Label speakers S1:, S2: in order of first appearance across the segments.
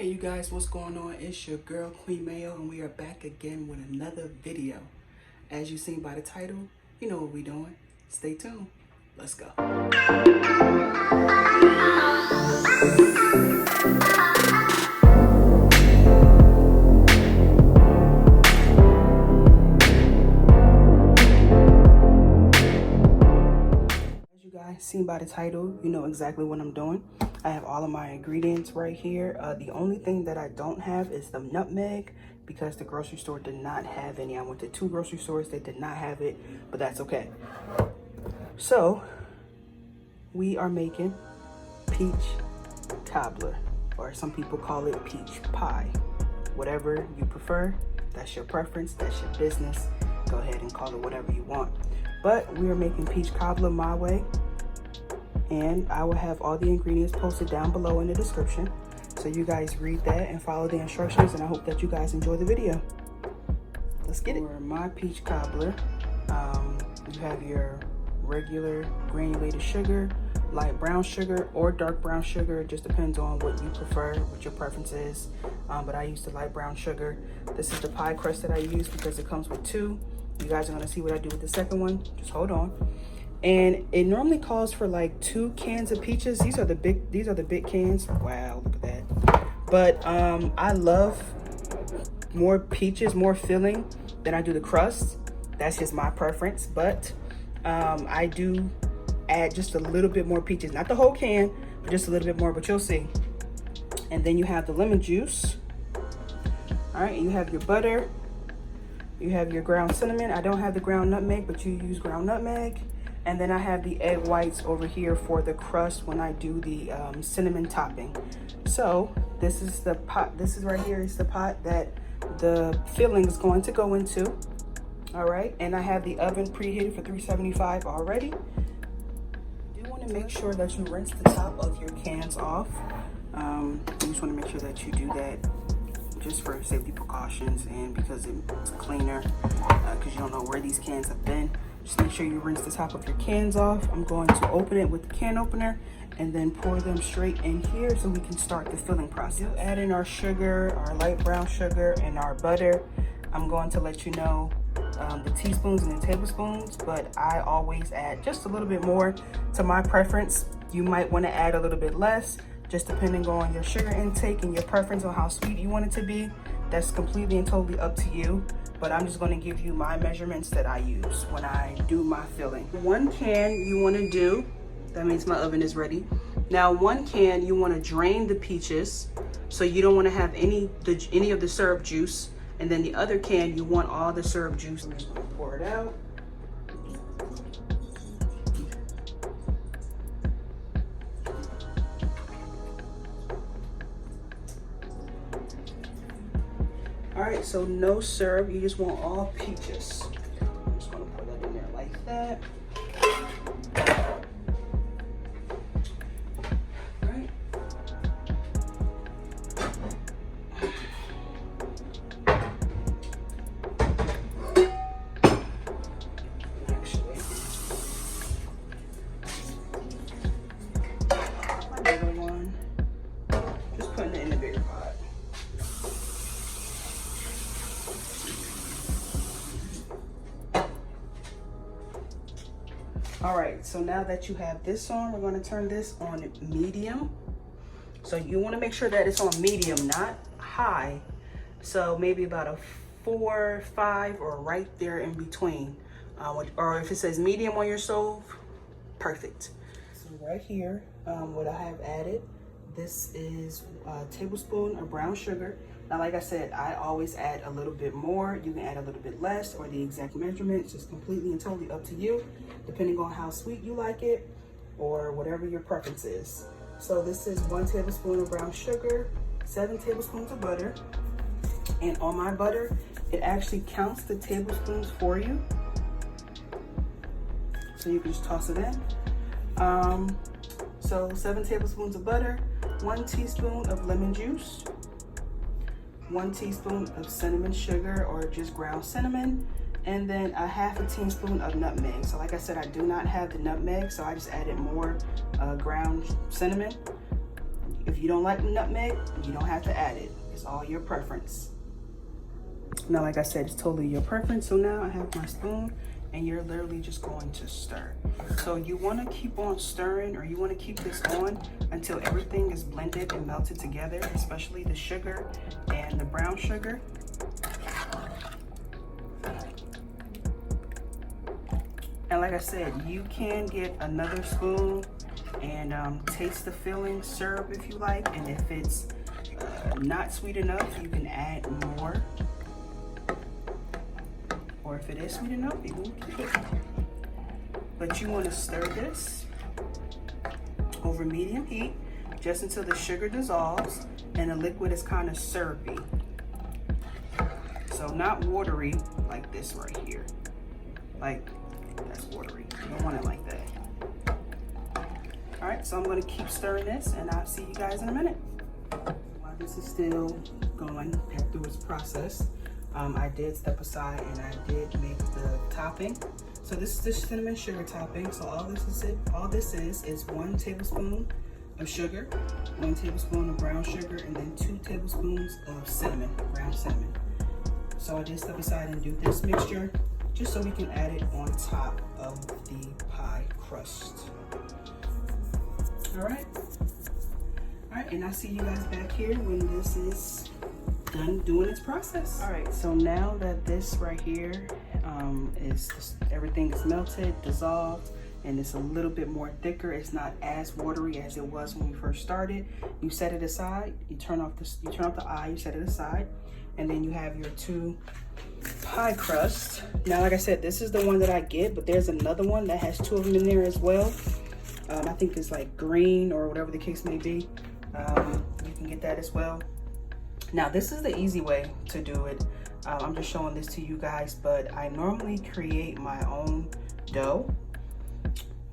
S1: Hey you guys, what's going on? It's your girl Queen Mayo and we are back again with another video. As you seen by the title, you know what we doing. Stay tuned. Let's go. As you guys seen by the title, you know exactly what I'm doing. I have all of my ingredients right here. The only thing that I don't have is the nutmeg because the grocery store did not have any. I went to 2 grocery stores, they did not have it, but that's okay. So we are making peach cobbler, or some people call it peach pie. Whatever you prefer, that's your preference, that's your business. Go ahead and call it whatever you want. But we are making peach cobbler my way. And I will have all the ingredients posted down below in the description. So you guys read that and follow the instructions, and I hope that you guys enjoy the video. Let's get it. For my peach cobbler, you have your regular granulated sugar, light brown sugar, or dark brown sugar. It just depends on what you prefer, what your preference is. But I use the light brown sugar. This is the pie crust that I use because it comes with 2. You guys are gonna see what I do with the second one. Just hold on. And it normally calls for like 2 cans of peaches. These are the big cans. Wow, look at that. But I love more peaches, more filling than I do the crust. That's just my preference. But I do add just a little bit more peaches, not the whole can, but just a little bit more, but you'll see. And then you have the lemon juice. All right, you have your butter. You have your ground cinnamon. I don't have the ground nutmeg, but you use ground nutmeg. And then I have the egg whites over here for the crust when I do the cinnamon topping. So this is the pot. This is right here is the pot that the filling is going to go into. All right, and I have the oven preheated for 375 already. You want to make sure that you rinse the top of your cans off. You just want to make sure that you do that just for safety precautions and because it's cleaner, because you don't know where these cans have been. Just make sure you rinse the top of your cans off. I'm going to open it with the can opener and then pour them straight in here so we can start the filling process. We'll add in our sugar, our light brown sugar, and our butter. I'm going to let you know the teaspoons and the tablespoons, but I always add just a little bit more to my preference. You might want to add a little bit less, just depending on your sugar intake and your preference on how sweet you want it to be. That's completely and totally up to you. But I'm just going to give you my measurements that I use when I do my filling. 1 can you want to do, that means my oven is ready. Now 1 can you want to drain the peaches, so you don't want to have any of the syrup juice. And then the other can you want all the syrup juice. I'm just going to pour it out. All right, so no syrup, you just want all peaches. I'm just gonna put that in there like that. All right. Actually, my bigger one, just putting it in the bigger pot. All right, so now that you have this on, we're going to turn this on medium. So you want to make sure that it's on medium, not high. So maybe about a 4, 5, or right there in between. Or if it says medium on your stove, perfect. So right here, what I have added, this is a tablespoon of brown sugar. Now, like I said, I always add a little bit more. You can add a little bit less or the exact measurements. It's completely and totally up to you, depending on how sweet you like it or whatever your preference is. So this is 1 tablespoon of brown sugar, 7 tablespoons of butter. And on my butter, it actually counts the tablespoons for you. So you can just toss it in. So 7 tablespoons of butter, 1 teaspoon of lemon juice, 1 teaspoon of cinnamon sugar or just ground cinnamon, and then a half a teaspoon of nutmeg. So like I said, I do not have the nutmeg, so I just added more ground cinnamon. If you don't like nutmeg, you don't have to add it. It's all your preference. Now, like I said, it's totally your preference. So now I have my spoon, and you're literally just going to stir. So you want to keep on stirring, or you want to keep this on until everything is blended and melted together, especially the sugar and the brown sugar. And like I said, you can get another spoon and taste the filling syrup if you like. And if it's not sweet enough, you can add more. Or if it is sweet enough, you can keep it. But you want to stir this over medium heat just until the sugar dissolves and the liquid is kind of syrupy. So not watery like this right here. Like, that's watery. You don't want it like that. All right, so I'm gonna keep stirring this and I'll see you guys in a minute. While this is still going through its process, I did step aside and I did make the topping. So this is the cinnamon sugar topping. So all this is 1 tablespoon of sugar, 1 tablespoon of brown sugar, and then 2 tablespoons of cinnamon, ground cinnamon. So I did step aside and do this mixture just so we can add it on top of the pie crust. All right, and I'll see you guys back here when this is done doing its process. All right, so now that this right here everything is melted, dissolved, and it's a little bit more thicker, it's not as watery as it was when we first started. You set it aside, you turn off the eye, you set it aside, and then you have your 2 pie crust. Now, like I said, this is the one that I get, but there's another one that has 2 of them in there as well. I think it's like green or whatever the case may be. You can get that as well. Now, this is the easy way to do it. I'm just showing this to you guys, but I normally create my own dough.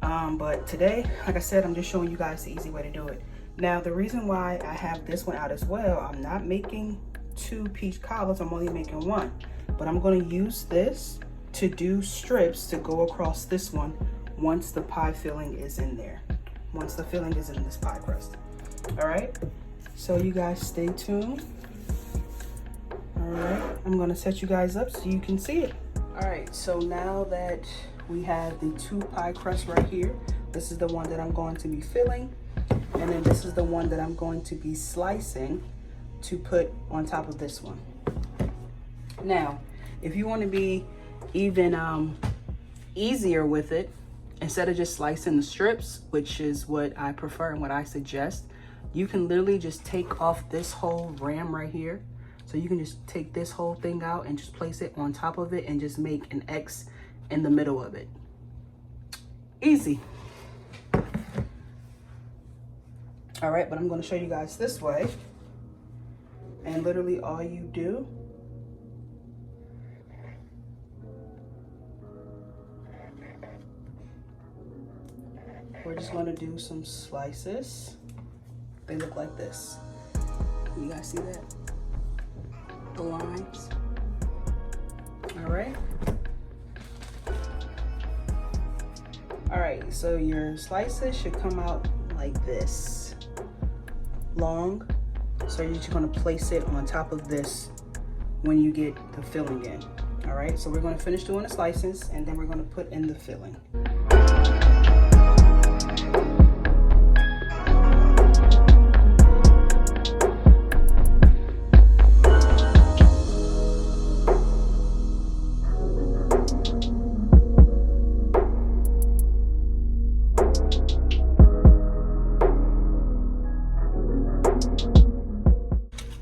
S1: But today, like I said, I'm just showing you guys the easy way to do it. Now, the reason why I have this one out as well, I'm not making 2 peach cobblers, I'm only making 1. But I'm gonna use this to do strips to go across this one once the pie filling is in there. Once the filling is in this pie crust. All right, so you guys stay tuned. All right, I'm gonna set you guys up so you can see it. All right, so now that we have the 2 pie crusts right here, this is the one that I'm going to be filling, and then this is the one that I'm going to be slicing to put on top of this one. Now, if you want to be even easier with it, instead of just slicing the strips, which is what I prefer and what I suggest, you can literally just take off this whole ram right here. So you can just take this whole thing out and just place it on top of it and just make an X in the middle of it. Easy. All right, but I'm going to show you guys this way. And literally all you do we're just going to do some slices. They look like this. You guys see that? The lines. All right. All right, so your slices should come out like this. Long. So you're just going to place it on top of this when you get the filling in. All right, so we're going to finish doing the slices and then we're going to put in the filling.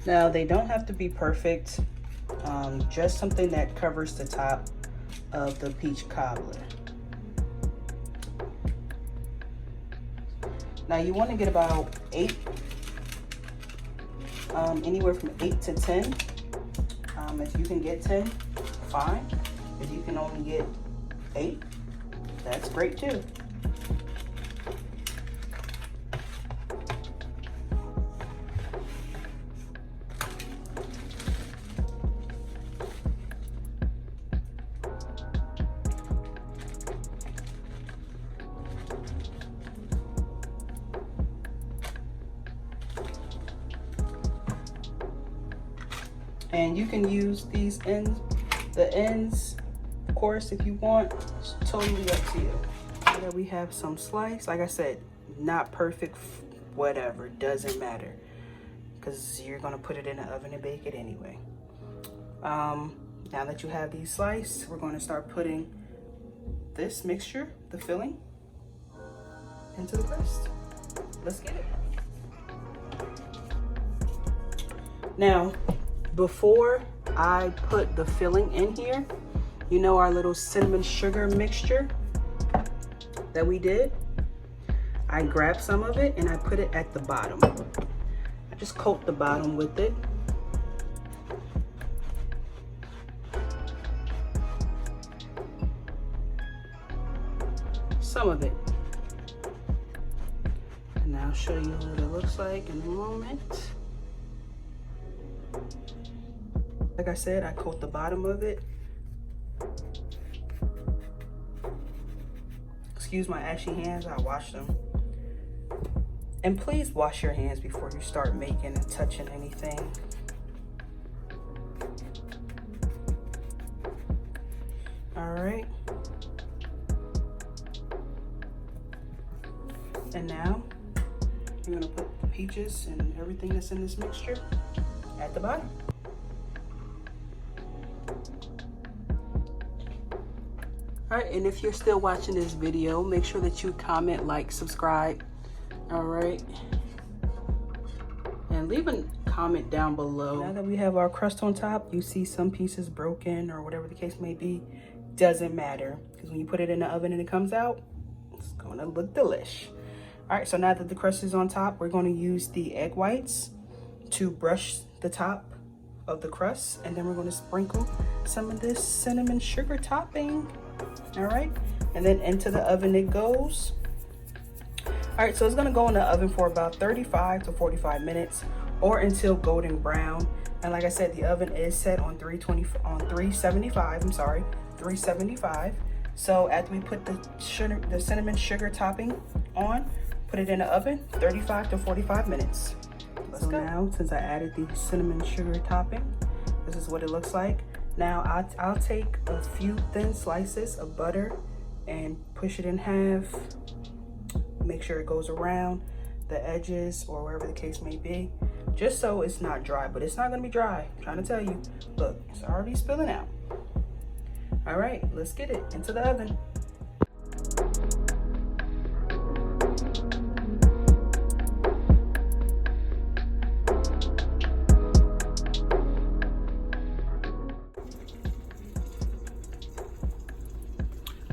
S1: Now, they don't have to be perfect, just something that covers the top of the peach cobbler. Now, you want to get about 8, anywhere from 8 to 10. If you can get 10, fine. If you can only get 8, that's great too. And you can use these ends, the ends, of course, if you want. It's totally up to you. Now that we have some slice, like I said, not perfect, whatever, doesn't matter, because you're gonna put it in the oven and bake it anyway. Now that you have these sliced, we're gonna start putting this mixture, the filling, into the crust. Let's get it. Now, before I put the filling in here, you know our little cinnamon sugar mixture that we did? I grabbed some of it and I put it at the bottom. I just coat the bottom with it. Some of it. And I'll show you what it looks like in a moment. Like I said, I coat the bottom of it. Excuse my ashy hands, I washed them. And please wash your hands before you start making and touching anything. All right. And now you're gonna put the peaches and everything that's in this mixture at the bottom. All right, and if you're still watching this video, make sure that you comment, like, subscribe. All right, and leave a comment down below. Now that we have our crust on top, you see some pieces broken or whatever the case may be, doesn't matter, because when you put it in the oven and it comes out, it's gonna look delish. All right, so now that the crust is on top, we're gonna use the egg whites to brush the top of the crust, and then we're gonna sprinkle some of this cinnamon sugar topping. All right, and then into the oven it goes. All right, so it's gonna go in the oven for about 35 to 45 minutes or until golden brown. And like I said, the oven is set on 375, I'm sorry, 375. So after we put the cinnamon sugar topping on, put it in the oven, 35 to 45 minutes. Let's go. Now, since I added the cinnamon sugar topping, this is what it looks like. Now I'll take a few thin slices of butter and push it in half. Make sure it goes around the edges or wherever the case may be, just so it's not dry, but it's not gonna be dry. I'm trying to tell you, look, it's already spilling out. All right, let's get it into the oven.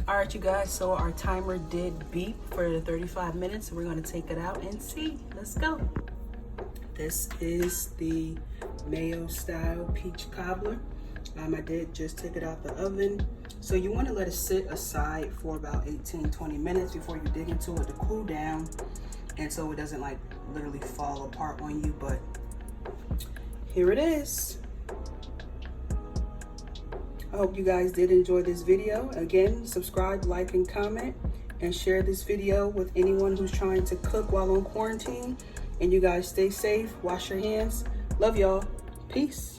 S1: All right, you guys, so our timer did beep for the 35 minutes. We're gonna take it out and see. Let's go. This is the mayo style peach cobbler. I did just take it out the oven. So you wanna let it sit aside for about 18-20 minutes before you dig into it to cool down. And so it doesn't like literally fall apart on you, but here it is. I hope you guys did enjoy this video. Again, subscribe, like, and comment, and share this video with anyone who's trying to cook while on quarantine. And you guys stay safe, wash your hands. Love y'all. Peace.